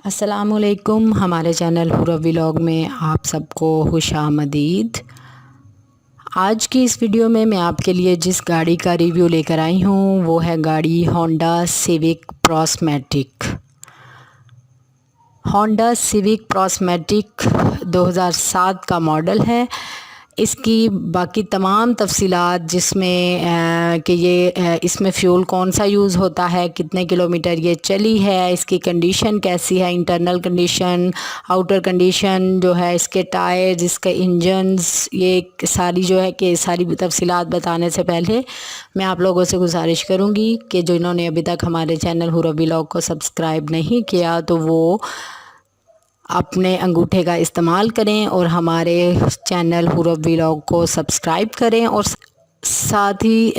السلام علیکم، ہمارے چینل حرف ولاگ میں آپ سب کو خوش آمدید۔ آج کی اس ویڈیو میں آپ کے لیے جس گاڑی کا ریویو لے کر آئی ہوں وہ ہے گاڑی ہونڈا سیوک پروسمیٹک۔ ہونڈا سیوک پروسمیٹک 2007 کا ماڈل ہے۔ اس کی باقی تمام تفصیلات جس میں کہ اس میں فیول کون سا یوز ہوتا ہے، کتنے کلومیٹر یہ چلی ہے، اس کی کنڈیشن کیسی ہے، انٹرنل کنڈیشن، آؤٹر کنڈیشن جو ہے، اس کے ٹائرز، اس کے انجنز، یہ ساری جو ہے کہ ساری تفصیلات بتانے سے پہلے میں آپ لوگوں سے گزارش کروں گی کہ جنہوں نے ابھی تک ہمارے چینل حرف ولاگ کو سبسکرائب نہیں کیا تو وہ اپنے انگوٹھے کا استعمال کریں اور ہمارے چینل حرف ولاگ کو سبسکرائب کریں اور ساتھ ہی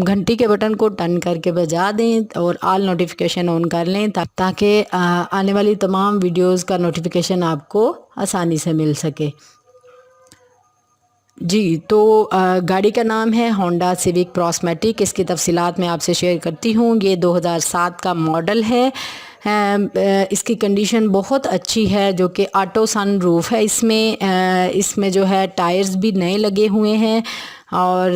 گھنٹی کے بٹن کو ٹن کر کے بجا دیں اور آل نوٹیفیکیشن آن کر لیں تاکہ آنے والی تمام ویڈیوز کا نوٹیفیکیشن آپ کو آسانی سے مل سکے۔ جی تو گاڑی کا نام ہے ہونڈا سیوک پروسمیٹک۔ اس کی تفصیلات میں آپ سے شیئر کرتی ہوں۔ یہ 2007 کا ماڈل ہے۔ اس کی کنڈیشن بہت اچھی ہے جو کہ آٹو سن روف ہے۔ اس میں جو ہے ٹائرز بھی نئے لگے ہوئے ہیں اور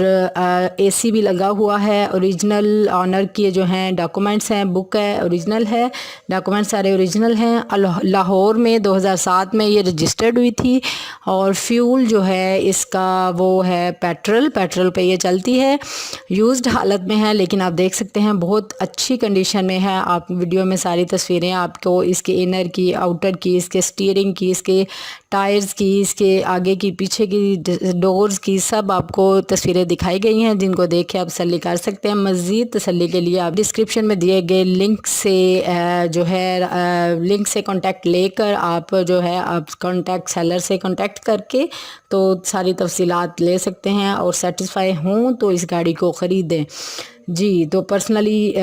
اے سی بھی لگا ہوا ہے۔ اوریجنل آنر کی جو ہیں ڈاکومنٹس ہیں، بک ہے اوریجنل ہے، ڈاکومنٹس سارے اوریجنل ہیں۔ لاہور میں 2007 میں یہ رجسٹرڈ ہوئی تھی اور فیول جو ہے اس کا وہ ہے پیٹرول پہ یہ چلتی ہے، یوزڈ حالت میں ہے لیکن آپ دیکھ سکتے ہیں بہت اچھی کنڈیشن میں ہے۔ آپ ویڈیو میں ساری تصویریں آپ کو اس کے انر کی، آؤٹر کی، اس کے سٹیئرنگ کی، اس کے ٹائرز کی، اس کے آگے کی، پیچھے کی ڈورز کی، سب آپ کو تصویریں دکھائی گئی ہیں جن کو دیکھ کے آپ تسلی کر سکتے ہیں۔ مزید تسلی کے لیے آپ ڈسکرپشن میں دیے گئے لنک سے کانٹیکٹ لے کر آپ جو ہے کانٹیکٹ سیلر سے کانٹیکٹ کر کے تو ساری تفصیلات لے سکتے ہیں اور سیٹسفائی ہوں تو اس گاڑی کو خریدیں۔ جی تو پرسنلی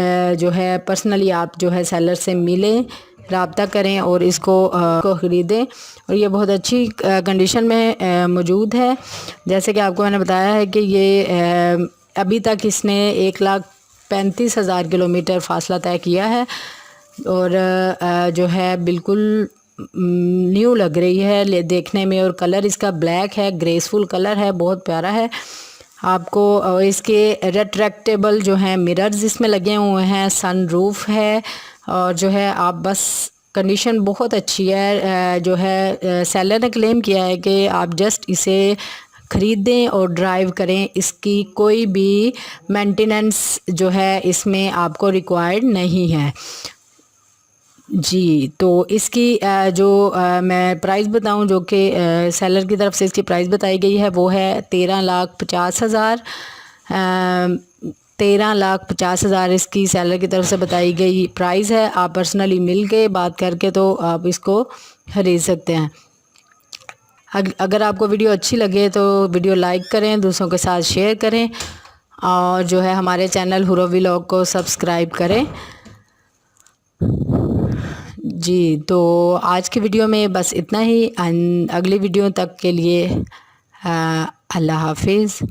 آپ جو ہے سیلر سے ملیں، رابطہ کریں اور اس کو خریدیں اور یہ بہت اچھی کنڈیشن میں موجود ہے۔ جیسے کہ آپ کو میں نے بتایا ہے کہ یہ ابھی تک اس نے 1,35,000 کلومیٹر فاصلہ طے کیا ہے اور جو ہے بالکل نیو لگ رہی ہے دیکھنے میں، اور کلر اس کا بلیک ہے، گریسفل کلر ہے، بہت پیارا ہے۔ آپ کو اس کے ریٹریکٹیبل جو ہیں مررز اس میں لگے ہوئے ہیں، سن روف ہے اور جو ہے آپ بس کنڈیشن بہت اچھی ہے۔ جو ہے سیلر نے کلیم کیا ہے کہ آپ جسٹ اسے خریدیں اور ڈرائیو کریں، اس کی کوئی بھی مینٹیننس جو ہے اس میں آپ کو ریکوائرڈ نہیں ہے۔ جی تو اس کی جو میں پرائز بتاؤں جو کہ سیلر کی طرف سے اس کی پرائز بتائی گئی ہے وہ ہے 13,50,000۔ 13,50,000 اس کی سیلر کی طرف سے بتائی گئی پرائز ہے۔ آپ پرسنلی مل کے بات کر کے تو آپ اس کو خرید سکتے ہیں۔ اگر آپ کو ویڈیو اچھی لگے تو ویڈیو لائک کریں، دوسروں کے ساتھ شیئر کریں اور جو ہے ہمارے چینل حرف ولاگ کو سبسکرائب کریں۔ جی تو آج کی ویڈیو میں بس اتنا ہی۔ اگلی ویڈیو تک کے لیے اللہ حافظ۔